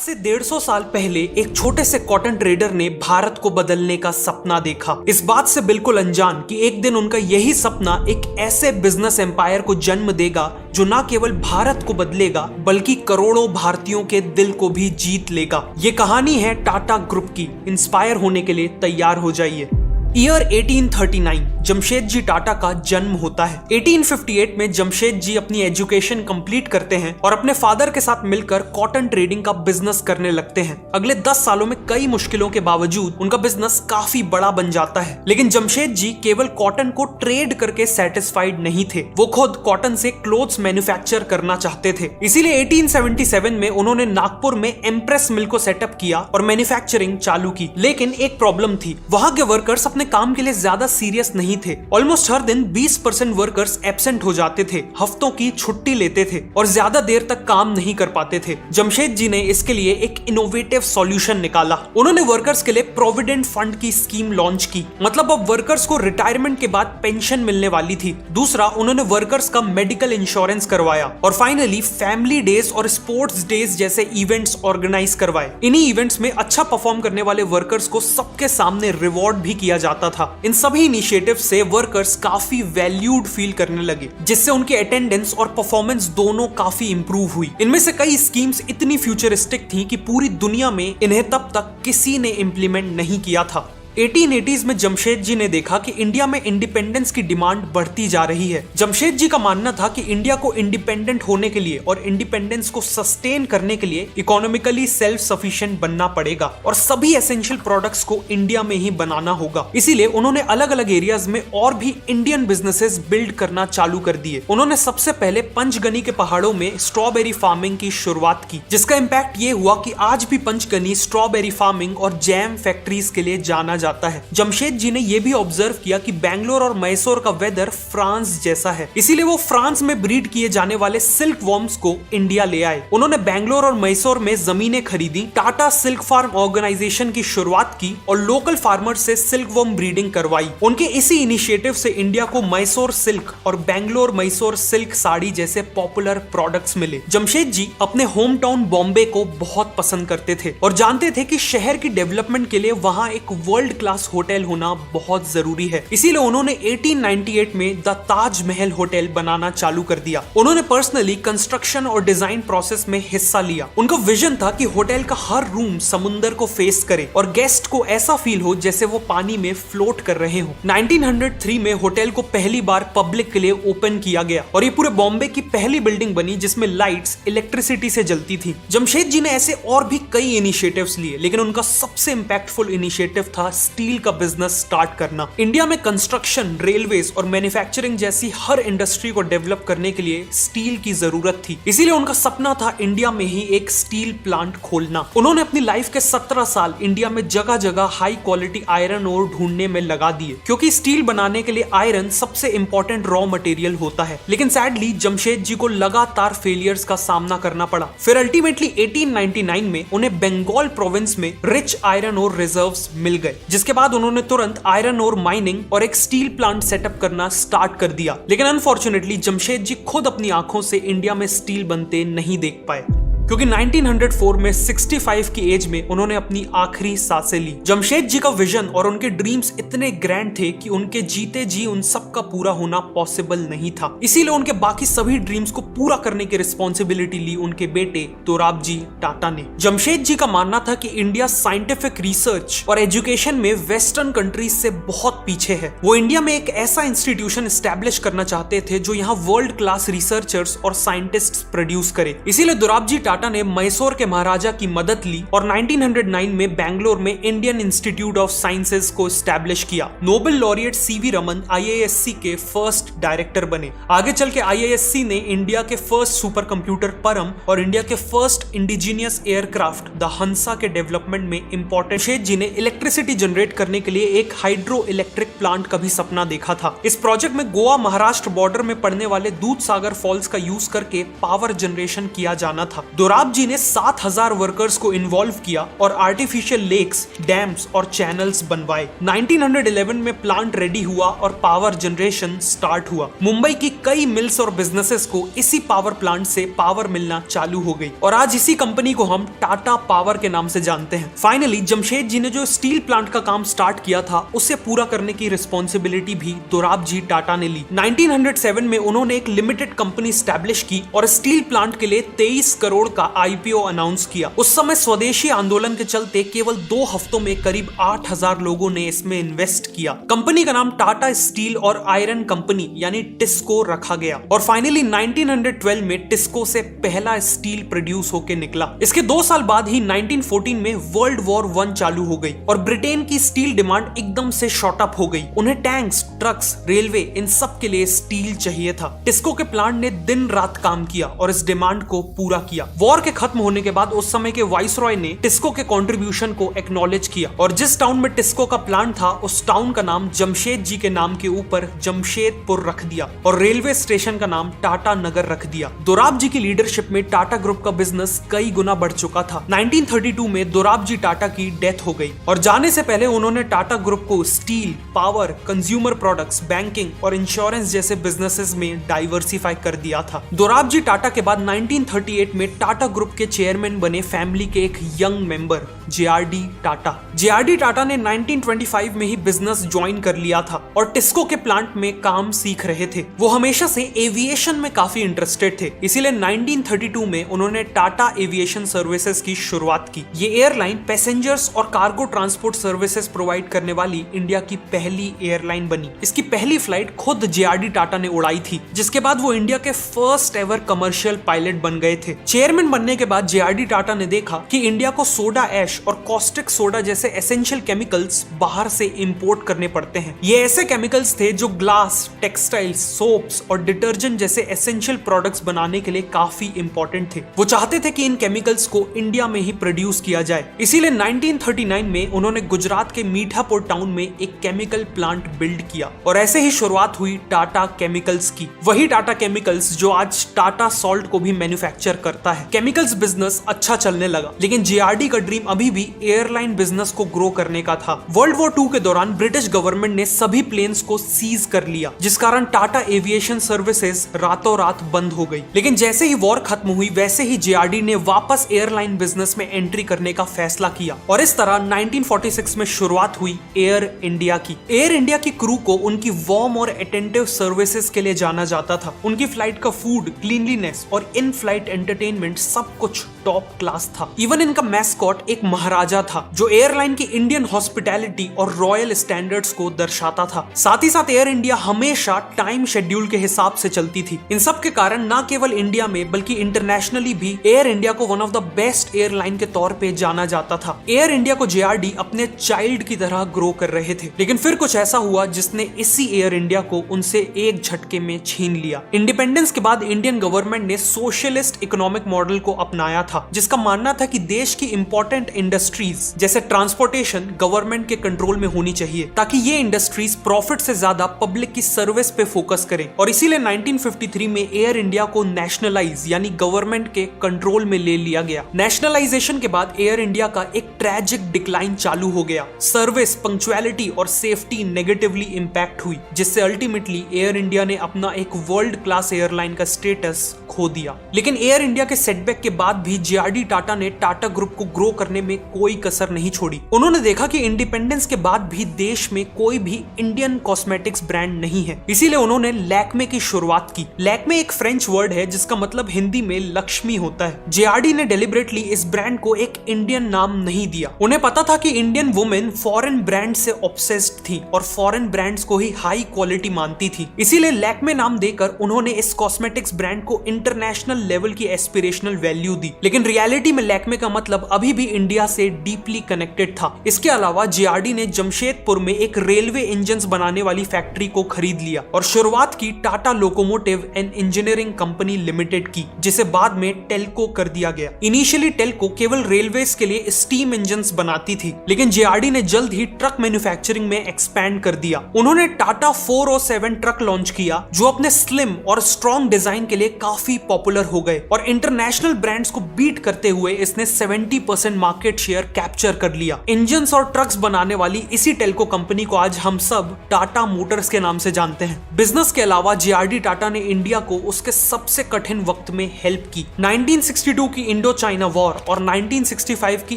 से 150 साल पहले एक छोटे से कॉटन ट्रेडर ने भारत को बदलने का सपना देखा। इस बात से बिल्कुल अनजान कि एक दिन उनका यही सपना एक ऐसे बिजनेस एम्पायर को जन्म देगा जो न केवल भारत को बदलेगा बल्कि करोड़ों भारतीयों के दिल को भी जीत लेगा। ये कहानी है टाटा ग्रुप की। इंस्पायर होने के लिए तैयार हो जाइए। ईयर 1839 जमशेदजी टाटा का जन्म होता है। 1858 में जमशेद जी अपनी एजुकेशन कंप्लीट करते हैं और अपने फादर के साथ मिलकर कॉटन ट्रेडिंग का बिजनेस करने लगते हैं। अगले 10 सालों में कई मुश्किलों के बावजूद उनका बिजनेस काफी बड़ा बन जाता है। लेकिन जमशेद जी केवल कॉटन को ट्रेड करके सेटिस्फाइड नहीं थे, वो खुद कॉटन से क्लोथ्स मैन्युफैक्चर करना चाहते थे। इसीलिए 1877 में उन्होंने नागपुर में एम्प्रेस मिल को सेटअप किया और मैन्युफैक्चरिंग चालू की। लेकिन एक प्रॉब्लम थी, वहां के वर्कर्स अपने काम के लिए ज्यादा सीरियस नहीं थे। ऑलमोस्ट हर दिन 20% वर्कर्स एब्सेंट हो जाते थे, हफ्तों की छुट्टी लेते थे और ज्यादा देर तक काम नहीं कर पाते थे। जमशेद जी ने इसके लिए एक इनोवेटिव सॉल्यूशन निकाला। उन्होंने वर्कर्स के लिए प्रोविडेंट फंड की स्कीम लॉन्च की। मतलब अब वर्कर्स को रिटायरमेंट के बाद पेंशन मिलने वाली थी। दूसरा, उन्होंने वर्कर्स का मेडिकल इंश्योरेंस करवाया और फाइनली फैमिली डेज और स्पोर्ट्स डेज जैसे इवेंट्स ऑर्गेनाइज करवाए। इन्हीं इवेंट्स में अच्छा परफॉर्म करने वाले वर्कर्स को सबके सामने रिवॉर्ड भी किया जाता था। इन सभी इनिशिएटिव से वर्कर्स काफी वैल्यूड फील करने लगे, जिससे उनके अटेंडेंस और परफॉर्मेंस दोनों काफी इंप्रूव हुई। इनमें से कई स्कीम्स इतनी फ्यूचरिस्टिक थी कि पूरी दुनिया में इन्हें तब तक किसी ने इंप्लीमेंट नहीं किया था। 1880s में जमशेद जी ने देखा कि इंडिया में इंडिपेंडेंस की डिमांड बढ़ती जा रही है। जमशेद जी का मानना था कि इंडिया को इंडिपेंडेंट होने के लिए और इंडिपेंडेंस को सस्टेन करने के लिए इकोनॉमिकली सेल्फ सफिशिएंट बनना पड़ेगा और सभी एसेंशियल प्रोडक्ट्स को इंडिया में ही बनाना होगा। इसीलिए उन्होंने अलग अलग एरियाज में और भी इंडियन बिजनेसेस बिल्ड करना चालू कर दिए। उन्होंने सबसे पहले पंचगनी के पहाड़ों में स्ट्रॉबेरी फार्मिंग की शुरुआत की, जिसका इम्पैक्ट ये हुआ कि आज भी पंचगनी स्ट्रॉबेरी फार्मिंग और जैम फैक्ट्रीज के लिए जाना जाता है। जमशेद जी ने यह भी ऑब्जर्व किया कि बेंगलोर और मैसूर का वेदर फ्रांस जैसा है, इसीलिए वो फ्रांस में ब्रीड किए जाने वाले सिल्क वॉर्म्स को इंडिया ले आए। उन्होंने बेंगलोर और मैसूर में जमीनें खरीदी, टाटा सिल्क फार्म ऑर्गेनाइजेशन की शुरुआत की और लोकल फार्मर से सिल्क वॉर्म ब्रीडिंग करवाई। उनके इसी इनिशिएटिव से इंडिया को मैसूर सिल्क और बेंगलोर मैसूर सिल्क साड़ी जैसे पॉपुलर प्रोडक्ट्स मिले। जमशेद जी अपने होम टाउन बॉम्बे को बहुत पसंद करते थे और जानते थे कि शहर की डेवलपमेंट के लिए वहां एक वर्ल्ड क्लास होटल होना बहुत जरूरी है। इसीलिए उन्होंने 1898 में द ताज महल होटल बनाना चालू कर दिया। उन्होंने पर्सनली कंस्ट्रक्शन और डिजाइन प्रोसेस में हिस्सा लिया। उनका विजन था कि होटल का हर रूम समुंदर को फेस करे और गेस्ट को ऐसा फील हो जैसे वो पानी में फ्लोट कर रहे हो। 1903 में होटल को पहली बार पब्लिक के लिए ओपन किया गया और ये पूरे बॉम्बे की पहली बिल्डिंग बनी जिसमें लाइट्स इलेक्ट्रिसिटी से जलती थी। जमशेद जी ने ऐसे और भी कई इनिशिएटिव्स लिए, लेकिन उनका सबसे इंपैक्टफुल इनिशिएटिव था स्टील का बिजनेस स्टार्ट करना। इंडिया में कंस्ट्रक्शन, रेलवेज और मैन्युफैक्चरिंग जैसी हर इंडस्ट्री को डेवलप करने के लिए स्टील की जरूरत थी। इसीलिए उनका सपना था इंडिया में ही एक स्टील प्लांट खोलना। उन्होंने अपनी लाइफ के 17 साल इंडिया में जगह जगह हाई क्वालिटी आयरन ओर ढूंढने में लगा दिए, क्योंकि स्टील बनाने के लिए आयरन सबसे इंपॉर्टेंट रॉ मटेरियल होता है। लेकिन सैडली जमशेद जी को लगातार फेलियर्स का सामना करना पड़ा। फिर अल्टीमेटली 1899 में उन्हें बंगाल प्रोविंस में रिच आयरन ओर रिजर्व्स मिल गए, जिसके बाद उन्होंने तुरंत आयरन ओर माइनिंग और एक स्टील प्लांट सेटअप करना स्टार्ट कर दिया। लेकिन अनफॉर्चुनेटली जमशेद जी खुद अपनी आंखों से इंडिया में स्टील बनते नहीं देख पाए, क्योंकि 1904 में 65 की एज में उन्होंने अपनी आखिरी सांसें ली। जमशेद जी का विजन और उनके ड्रीम्स इतने ग्रैंड थे कि उनके जीते जी उन सब का पूरा होना पॉसिबल नहीं था। इसीलिए उनके बाकी सभी ड्रीम्स को पूरा करने की रिस्पॉन्सिबिलिटी ली उनके बेटे दोराबजी टाटा ने। जमशेद जी का मानना था कि इंडिया साइंटिफिक रिसर्च और एजुकेशन में वेस्टर्न कंट्रीज से बहुत पीछे है। वो इंडिया में एक ऐसा इंस्टीट्यूशन एस्टैब्लिश करना चाहते थे जो यहाँ वर्ल्ड क्लास रिसर्चर्स और साइंटिस्ट्स प्रोड्यूस करे। इसीलिए दोराबजी टाटा ने मैसूर के महाराजा की मदद ली और 1909 में बेंगलोर में इंडियन इंस्टीट्यूट ऑफ साइंसेज को एस्टैब्लिश किया। Nobel laureate CV Raman IISc के फर्स्ट डायरेक्टर बने। आगे चल के आईआईएससी ने इंडिया के फर्स्ट सुपर कंप्यूटर परम और इंडिया के फर्स्ट इंडिजिनियस एयरक्राफ्ट द हंसा के डेवलपमेंट में इंपॉर्टेंट। जमशेद जी ने इलेक्ट्रिसिटी जनरेट करने के लिए एक हाइड्रो इलेक्ट्रिक प्लांट का भी सपना देखा था। इस प्रोजेक्ट में गोवा महाराष्ट्र बॉर्डर में पड़ने वाले दूध सागर फॉल्स का यूज करके पावर जनरेशन किया जाना था। दोराब जी ने 7,000 वर्कर्स को इन्वॉल्व किया और आर्टिफिशियल लेक्स, डैम्स और चैनल्स बनवाए। 1911 में प्लांट रेडी हुआ और पावर जनरेशन स्टार्ट हुआ। मुंबई की कई मिल्स और बिजनेसेस को इसी पावर प्लांट से पावर मिलना चालू हो गई और आज इसी कंपनी को हम टाटा पावर के नाम से जानते हैं। फाइनली जमशेद जी ने जो स्टील प्लांट का काम स्टार्ट किया था उसे पूरा करने की रिस्पॉन्सिबिलिटी भी दोराब जी टाटा ने ली। 1907 में उन्होंने एक लिमिटेड कंपनी स्टैब्लिश की और स्टील प्लांट के लिए 23 करोड़ का आईपीओ अनाउंस किया। उस समय स्वदेशी आंदोलन के चलते केवल 2 हफ्तों में करीब 8,000 लोगों ने इसमें इन्वेस्ट किया। कंपनी का नाम टाटा स्टील और आयरन कंपनी यानी टिस्को रखा गया और फाइनली 1912 में टिस्को से पहला स्टील प्रोड्यूस होकर निकला। इसके 2 साल बाद ही 1914 में वर्ल्ड वॉर 1 चालू हो गई और ब्रिटेन की स्टील डिमांड एकदम से शॉर्ट अप हो गई। उन्हें टैंक्स, ट्रक्स, रेलवे इन सब के लिए स्टील चाहिए था। टिस्को के प्लांट ने दिन रात काम किया और इस डिमांड को पूरा किया। वॉर के खत्म होने के बाद उस समय के वाइसरॉय ने टिस्को के कंट्रीब्यूशन को एक्नॉलेज किया और जिस टाउन में टिस्को का प्लांट था उस टाउन का नाम जमशेद जी के नाम के ऊपर जमशेदपुर रख दिया और रेलवे स्टेशन का नाम टाटा नगर रख दिया। दोराब जी की लीडरशिप में टाटा ग्रुप का बिजनेस कई गुना बढ़ चुका था। 1932 में दोराब जी टाटा की डेथ हो गई और जाने से पहले उन्होंने टाटा ग्रुप को steel, power, consumer products, banking और इंश्योरेंस जैसे बिजनेसेस में डाइवर्सिफाई कर दिया था। दोराब जी टाटा के बाद 1938 में टाटा ग्रुप के चेयरमैन बने फैमिली के एक young member JRD Tata. JRD Tata ने 1925 में ही बिजनेस ज्वाइन कर लिया था और टिस्को के प्लांट में काम सीख रहे थे। वो हमेशा से एविएशन में काफी इंटरेस्टेड थे, इसीलिए 1932 में उन्होंने टाटा एविएशन सर्विसेज की शुरुआत की। ये एयरलाइन पैसेंजर्स और कार्गो ट्रांसपोर्ट सर्विसेज प्रोवाइड करने वाली इंडिया की पहली एयरलाइन बनी। इसकी पहली फ्लाइट खुद जेआरडी टाटा ने उड़ाई थी, जिसके बाद वो इंडिया के फर्स्ट एवर कमर्शियल पायलट बन गए थे। चेयरमैन बनने के बाद जेआरडी टाटा ने देखा कि इंडिया को सोडा ऐश और कॉस्टिक सोडा जैसे एसेंशियल केमिकल्स बाहर से इंपोर्ट करने पड़ते हैं। ये ऐसे केमिकल्स थे जो ग्लास, टेक्सटाइल्स, सोप्स और डिटर्जेंट जैसे एसेंशियल प्रोडक्ट्स बनाने के लिए काफी इंपॉर्टेंट थे। वो चाहते थे कि इन केमिकल्स को इंडिया में ही प्रोड्यूस किया जाए, इसीलिए 1939 में उन्होंने गुजरात के मीठापुर टाउन में एक केमिकल प्लांट बिल्ड किया और ऐसे ही शुरुआत हुई टाटा केमिकल्स की। वही टाटा केमिकल्स जो आज टाटा सॉल्ट को भी मैन्युफैक्चर करता है। केमिकल्स बिजनेस अच्छा चलने लगा, लेकिन जेआरडी का ड्रीम अभी भी एयरलाइन बिजनेस को ग्रो करने का था। वर्ल्ड वॉर 2 के दौरान ब्रिटिश गवर्नमेंट ने सभी प्लेन्स को सीज कर लिया, जिस कारण टाटा एविएशन सर्विसेज रातों रात बंद हो गई। लेकिन जैसे ही वॉर खत्म हुई वैसे ही जेआरडी ने वापस एयरलाइन बिजनेस में एंट्री करने का फैसला किया और इस तरह 1946 में शुरुआत हुई एयर इंडिया की। एयर इंडिया की क्रू को उनकी वार्म और अटेंटिव सर्विसेज के लिए जाना जाता था। उनकी फ्लाइट का फूड, क्लीनलीनेस और इन फ्लाइट एंटरटेनमेंट सब कुछ टॉप क्लास था। इवन इनका मैस्कॉट एक महाराजा था जो एयरलाइन की इंडियन हॉस्पिटैलिटी और रॉयल स्टैंडर्ड्स को दर्शाता था। साथ ही साथ एयर इंडिया हमेशा टाइम शेड्यूल के हिसाब से चलती थी। इन सब के कारण न केवल इंडिया में बल्कि इंटरनेशनली भी एयर इंडिया को one of the best airline के तौर पे जाना जाता था। एयर इंडिया को जेआरडी अपने चाइल्ड की तरह ग्रो कर रहे थे, लेकिन फिर कुछ ऐसा हुआ जिसने इसी एयर इंडिया को उनसे एक झटके में छीन लिया। इंडिपेंडेंस के बाद इंडियन गवर्नमेंट ने सोशलिस्ट इकोनॉमिक मॉडल को अपनाया था, जिसका मानना था कि देश की इंपॉर्टेंट इंडस्ट्रीज जैसे ट्रांसपोर्टेशन गवर्नमेंट के कंट्रोल में होनी चाहिए ताकि ये इंडस्ट्रीज प्रॉफिट से ज्यादा पब्लिक की सर्विस पे फोकस करें। और इसीलिए 1953 में एयर इंडिया को नेशनलाइज यानी गवर्नमेंट के कंट्रोल में ले लिया गया। नेशनलाइजेशन के बाद एयर इंडिया का एक ट्रैजिक डिक्लाइन चालू हो गया। सर्विस, पंक्चुअलिटी और सेफ्टी नेगेटिवली इंपैक्ट हुई, जिससे अल्टीमेटली एयर इंडिया ने अपना एक वर्ल्ड क्लास एयरलाइन का स्टेटस खो दिया। लेकिन एयर इंडिया के सेटबैक के बाद भी जेआरडी टाटा ने टाटा ग्रुप को ग्रो करने में कोई कसर नहीं छोड़ी। उन्होंने देखा कि इंडिपेंडेंस के बाद भी देश में कोई भी इंडियन कॉस्मेटिक्स ब्रांड नहीं है, इसीलिए उन्होंने लैक्मे की शुरुआत की। लैक्मे एक फ्रेंच वर्ड है जिसका मतलब हिंदी में लक्ष्मी होता है। जेआरडी ने डेलिबरेटली इस ब्रांड को एक इंडियन नाम नहीं दिया। उन्हें पता था कि इंडियन वुमेन फॉरेन ब्रांड से ऑब्सेस्ड थी और फॉरेन ब्रांड्स को ही हाई क्वालिटी मानती थी, इसीलिए लैक्मे नाम देकर उन्होंने इस कॉस्मेटिक्स ब्रांड को इंटरनेशनल लेवल की एस्पिरेशनल वैल्यू दी। लेकिन रियलिटी में लैक्मे का मतलब अभी भी इंडिया से डीपली कनेक्टेड था। इसके अलावा जेआरडी ने जमशेदपुर में एक रेलवे इंजन्स बनाने वाली फैक्ट्री को खरीद लिया और शुरुआत की Tata locomotive and engineering company limited की, जिसे बाद में टेल्को कर दिया गया। इनिशियली टेल्को केवल रेलवेज के लिए स्टीम इंजन्स बनाती थी, लेकिन जेआरडी ने जल्द ही ट्रक मैन्युफैक्चरिंग में एक्सपैंड कर दिया। उन्होंने टाटा 407 ट्रक लॉन्च किया जो अपने स्लिम और स्ट्रॉन्ग डिजाइन के लिए काफी पॉपुलर हो गए और इंटरनेशनल इंटरनेशनल ब्रांड्स को बीट करते हुए इसने 70% मार्केट शेयर कैप्चर कर लिया। इंजन्स और ट्रक्स बनाने वाली इसी टेल्को कंपनी को आज हम सब टाटा मोटर्स के नाम से जानते हैं। बिजनेस के अलावा जेआरडी टाटा ने इंडिया को उसके सबसे कठिन वक्त में हेल्प की। 1962 की इंडो चाइना वॉर और 1965 की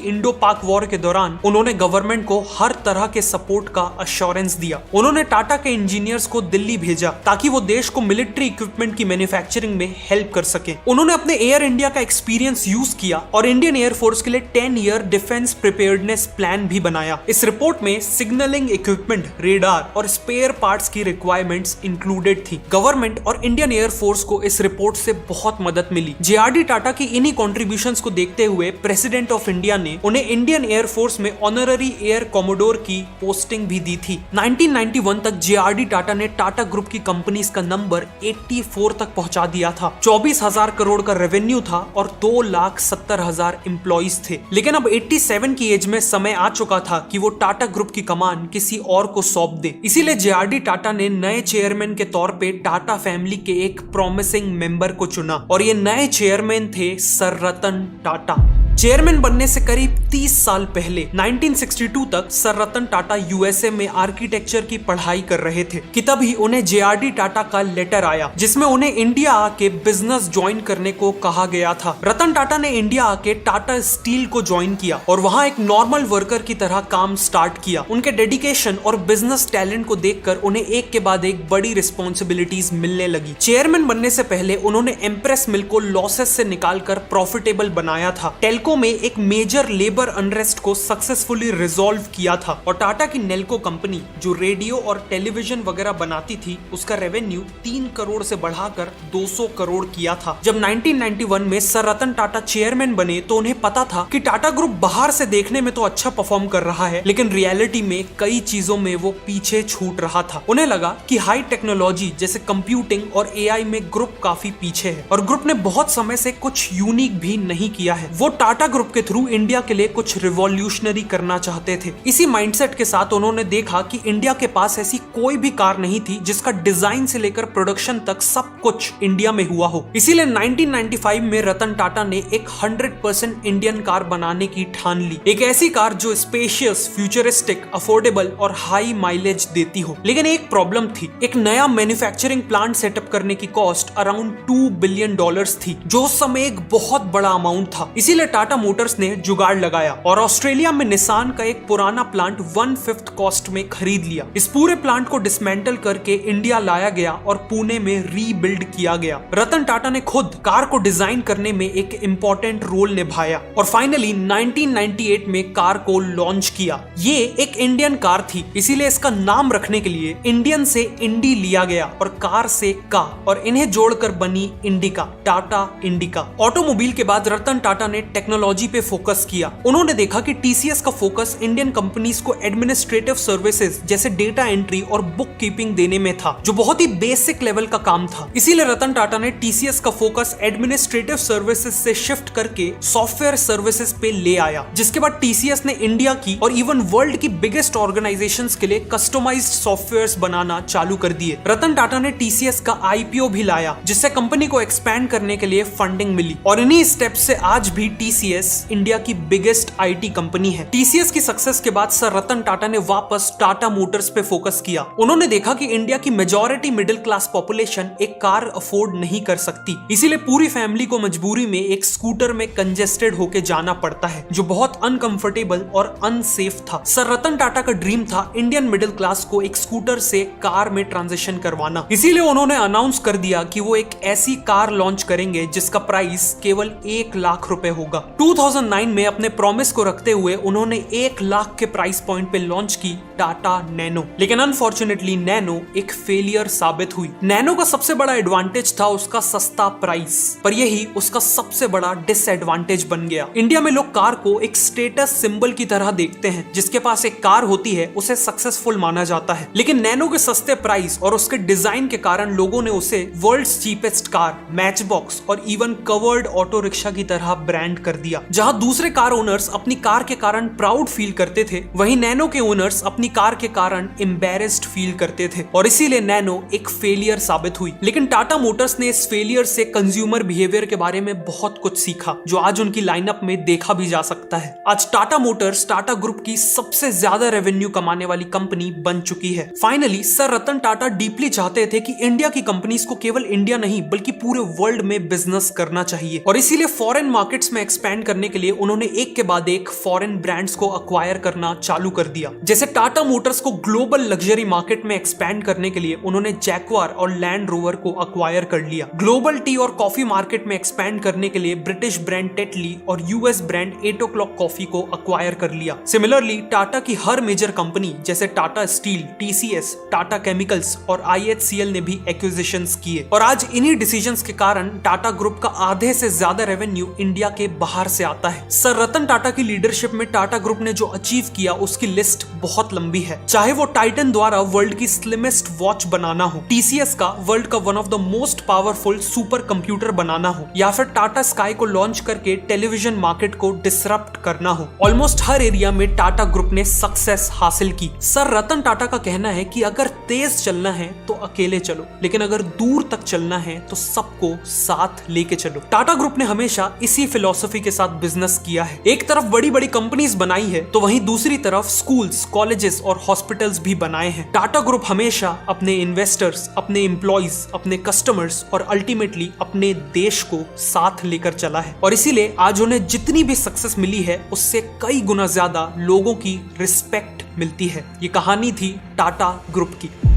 इंडो पाक वॉर के दौरान उन्होंने गवर्नमेंट को हर तरह के सपोर्ट का अश्योरेंस दिया। उन्होंने टाटा के इंजीनियर्स को दिल्ली भेजा ताकि वो देश को मिलिट्री इक्विपमेंट की मैन्युफैक्चरिंग में हेल्प कर सके। उन्होंने अपने एयर इंडिया का एक्सपीरियंस यूज किया और इंडियन एयरफोर्स के लिए 10 ईयर डिफेंस प्रिपेयर्डनेस प्लान भी बनाया। इस रिपोर्ट में सिग्नलिंग इक्विपमेंट, रेडार और स्पेयर पार्ट्स की रिक्वायरमेंट्स इंक्लूडेड थी। गवर्नमेंट और इंडियन एयरफोर्स को इस रिपोर्ट से बहुत मदद मिली। जेआरडी टाटा की इन्हीं कॉन्ट्रीब्यूशंस को देखते हुए प्रेसिडेंट ऑफ इंडिया ने उन्हें इंडियन एयरफोर्स में ऑनररी एयर कॉमोडोर की पोस्टिंग भी दी थी। 1991 तक जेआरडी टाटा ने टाटा ग्रुप की कंपनीज का नंबर 84 तक पहुंचा दिया था। 24,000 करोड़ का रेवेन्यू था और 2,70,000 एम्प्लॉइज थे। लेकिन अब 87 की एज में समय आ चुका था कि वो टाटा ग्रुप की कमान किसी और को सौंप दे। इसीलिए जेआरडी टाटा ने नए चेयरमैन के तौर पे टाटा फैमिली के एक प्रॉमिसिंग मेंबर को चुना और ये नए चेयरमैन थे सर रतन टाटा। चेयरमैन बनने से करीब 30 साल पहले 1962 तक सर रतन टाटा यूएसए में आर्किटेक्चर की पढ़ाई कर रहे थे कि तभी उन्हें जेआरडी टाटा का लेटर आया जिसमें उन्हें इंडिया आके बिजनेस ज्वाइन करने को कहा गया था। रतन टाटा ने इंडिया आके टाटा स्टील को ज्वाइन किया और वहां एक नॉर्मल वर्कर की तरह काम स्टार्ट किया। उनके डेडिकेशन और बिजनेस टैलेंट को देखकर उन्हें एक के बाद एक बड़ी रिस्पॉन्सिबिलिटीज मिलने लगी। चेयरमैन बनने से पहले उन्होंने एम्प्रेस मिल को लॉसेस से निकालकर प्रॉफिटेबल बनाया था। टेल्को में एक मेजर लेबर अनरेस्ट को सक्सेसफुली रिजॉल्व किया था और टाटा की नेल्को कंपनी जो रेडियो और टेलीविजन वगैरह बनाती थी उसका रेवेन्यू 3 करोड़ से बढ़ाकर 200 करोड़ किया था। जब 1991 में सर रतन टाटा चेयरमैन बने तो उन्हें पता था कि टाटा ग्रुप बाहर से देखने में तो अच्छा परफॉर्म कर रहा है लेकिन रियलिटी में कई चीजों में वो पीछे छूट रहा था। उन्हें लगा कि हाई टेक्नोलॉजी जैसे कंप्यूटिंग और एआई में ग्रुप काफी पीछे है और ग्रुप ने बहुत समय से कुछ यूनिक भी नहीं किया है। वो टाटा ग्रुप के थ्रू इंडिया के लिए कुछ रिवॉल्यूशनरी करना चाहते थे। इसी माइंडसेट के साथ उन्होंने देखा कि इंडिया के पास ऐसी कोई भी कार नहीं थी जिसका डिजाइन से लेकर प्रोडक्शन तक सब कुछ इंडिया में हुआ हो। इसीलिए 1995 में रतन टाटा ने एक 100% इंडियन कार बनाने की ठान ली। एक ऐसी कार जो स्पेशियस, फ्यूचरिस्टिक, अफोर्डेबल और हाई माइलेज देती हो। लेकिन एक प्रॉब्लम थी। एक नया मैन्युफैक्चरिंग प्लांट सेटअप करने की कॉस्ट अराउंड $2 बिलियन थी जो उस समय एक बहुत बड़ा अमाउंट था। इसीलिए टाटा मोटर्स ने जुगाड़ लगाया और ऑस्ट्रेलिया में निसान का एक पुराना प्लांट 1/5 कॉस्ट में खरीद लिया। इस पूरे प्लांट को डिसमेंटल करके इंडिया लाया गया और पुणे में रीबिल्ड किया गया। रतन टाटा ने खुद कार को डिजाइन करने में एक इंपॉर्टेंट रोल निभाया और फाइनली 1998 में कार को लॉन्च किया। ये एक इंडियन कार थी इसीलिए इसका नाम रखने के लिए इंडियन से इंडी लिया गया और कार से का और इन्हें जोड़कर बनी इंडिका, टाटा इंडिका। ऑटोमोबाइल के बाद रतन टाटा ने टेक्नोलॉजी पे फोकस किया। उन्होंने देखा कि टीसीएस का फोकस इंडियन कंपनीज को एडमिनिस्ट्रेटिव सर्विसेज जैसे डेटा एंट्री और बुक कीपिंग देने में था जो बहुत ही बेसिक लेवल का काम था। इसीलिए रतन टाटा ने टीसीएस का फोकस एडमिनिस्ट्रेटिव सर्विसेज से शिफ्ट करके सॉफ्टवेयर सर्विसेज पे ले आया जिसके बाद टीसीएस ने इंडिया की और इवन वर्ल्ड की बिगेस्ट ऑर्गेनाइजेशंस के लिए कस्टमाइज्ड सॉफ्टवेयर्स बनाना चालू कर दिए। रतन टाटा ने टीसीएस का आईपीओ भी लाया जिससे कंपनी को एक्सपैंड करने के लिए फंडिंग मिली और इन्हीं स्टेप्स से आज भी टीसीएस इंडिया की बिगेस्ट आईटी कंपनी है। टीसीएस की सक्सेस के बाद सर रतन टाटा ने वापस टाटा मोटर्स पे फोकस किया। उन्होंने देखा कि इंडिया की मेजॉरिटी मिडिल क्लास पॉपुलेशन एक कार अफोर्ड नहीं कर सकती, इसीलिए पूरी फैमिली को मजबूरी में एक स्कूटर में कंजेस्टेड होके जाना पड़ता है जो बहुत अनकंफर्टेबल और अनसेफ था। सर रतन टाटा का ड्रीम था इंडियन मिडिल क्लास को एक स्कूटर से कार में ट्रांजिशन करवाना। इसीलिए उन्होंने अनाउंस कर दिया कि वो एक ऐसी कार लॉन्च करेंगे जिसका प्राइस केवल 1 लाख रुपए होगा। 2009 में अपने प्रॉमिस को रखते हुए उन्होंने 1 लाख के प्राइस पॉइंट पे लॉन्च की टाटा नैनो। लेकिन अनफॉर्चुनेटली नैनो एक फेलियर साबित हुई। नैनो का सबसे बड़ा एडवांटेज था उसका सस्ता प्राइस, पर यही उसका सबसे बड़ा डिसएडवांटेज बन गया। इंडिया में लोग कार को एक स्टेटस सिंबल की तरह देखते हैं। जिसके पास एक कार होती है उसे सक्सेसफुल माना जाता है, लेकिन नैनो के सस्ते प्राइस और उसके डिजाइन के कारण लोगों ने उसे world's cheapest car, match box और इवन कवर्ड ऑटो रिक्शा की तरह ब्रांड कर कर दिया। जहां दूसरे कार ओनर्स अपनी कार के कारण प्राउड फील करते थे, वहीं नैनो के ओनर्स अपनी कार के कारण एम्बेरेस्ड फील करते थे और इसीलिए नैनो एक फेलियर साबित हुई। लेकिन टाटा मोटर्स ने इस फेलियर से कंज्यूमर बिहेवियर के बारे में बहुत कुछ सीखा, जो आज उनकी लाइनअप में देखा भी जा सकता है। आज टाटा मोटर्स टाटा ग्रुप की सबसे ज्यादा रेवेन्यू कमाने वाली कंपनी बन चुकी है। Finally sir Ratan Tata deeply चाहते थे कि इंडिया की कंपनीज को केवल इंडिया नहीं बल्कि पूरे वर्ल्ड में बिजनेस करना चाहिए और इसीलिए फॉरेन मार्केट्स में एक्सपैंड करने के लिए उन्होंने एक के बाद एक फॉरेन ब्रांड्स को अक्वायर करना चालू कर दिया। जैसे टाटा मोटर्स को ग्लोबल लग्जरी मार्केट में एक्सपैंड करने के लिए उन्होंने जैक्वार और लैंड रोवर को अक्वायर कर लिया। ग्लोबल टी और कॉफी मार्केट में एक्सपैंड करने के लिए ब्रिटिश ब्रांड टेटली और यूएस ब्रांड 8 o'clock कॉफी को अक्वायर कर लिया। सिमिलरली टाटा की हर मेजर कंपनी जैसे Tata steel, TCS, Tata chemicals और आईएचसीएल ने भी एक्विजिशंस किए और आज इन्हीं डिसीजंस के कारण टाटा ग्रुप का आधे से ज्यादा रेवेन्यू इंडिया के बाहर से आता है। सर रतन टाटा की लीडरशिप में टाटा ग्रुप ने जो अचीव किया उसकी लिस्ट बहुत लंबी है। चाहे वो टाइटन द्वारा वर्ल्ड की स्लिमेस्ट वॉच बनाना हो, टीसीएस का वर्ल्ड का one of the most powerful super computer बनाना हो, या फिर टाटा स्काई को लॉन्च करके टेलीविजन मार्केट को डिसरप्ट करना हो, ऑलमोस्ट हर एरिया में टाटा ग्रुप ने सक्सेस हासिल की। सर रतन टाटा का कहना है कि अगर तेज चलना है तो अकेले चलो, लेकिन अगर दूर तक चलना है तो सबको साथ लेके चलो। टाटा ग्रुप ने हमेशा इसी फिलॉसफी के साथ बिजनेस किया है। एक तरफ बड़ी बड़ी कंपनीज बनाई है तो वहीं दूसरी तरफ स्कूल्स, कॉलेजेस और हॉस्पिटल्स भी बनाए हैं। टाटा ग्रुप हमेशा अपने इन्वेस्टर्स, अपने एम्प्लॉइज, अपने कस्टमर्स और अल्टीमेटली अपने देश को साथ लेकर चला है और इसीलिए आज उन्हें जितनी भी सक्सेस मिली है उससे कई गुना ज्यादा लोगों की रिस्पेक्ट मिलती है। ये कहानी थी टाटा ग्रुप की।